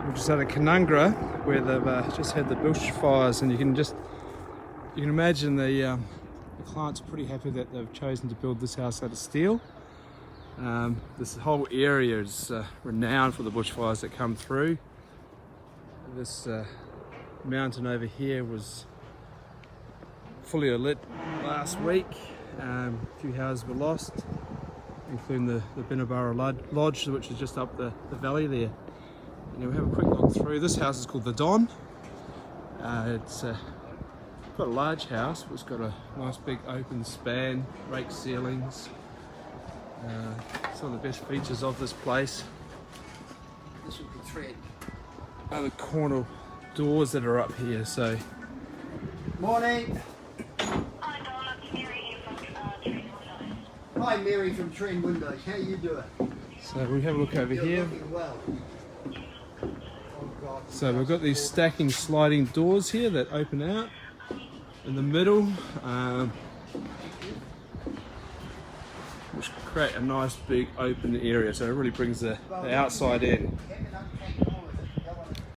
We're just out of Canungra, where they've just had the bushfires, and you can imagine the client's pretty happy that they've chosen to build this house out of steel. This whole area is renowned for the bushfires that come through. This mountain over here was fully lit last week. A few houses were lost, including the Binnabara Lodge, which is just up the valley there. And we'll have a quick look through. This house is called the Don. It's quite a large house. It's got a nice big open span, rake ceilings. Some of the best features of this place. This would be thread. Are the corner doors that are up here. So. Morning. Hi Don, it's Mary here from Trend Windows. Hi Mary from Trend Windows. How you doing? So we have a look over You're here. looking well. Oh God. So we've got these stacking sliding doors here that open out in the middle, which create a nice big open area, so it really brings the outside in.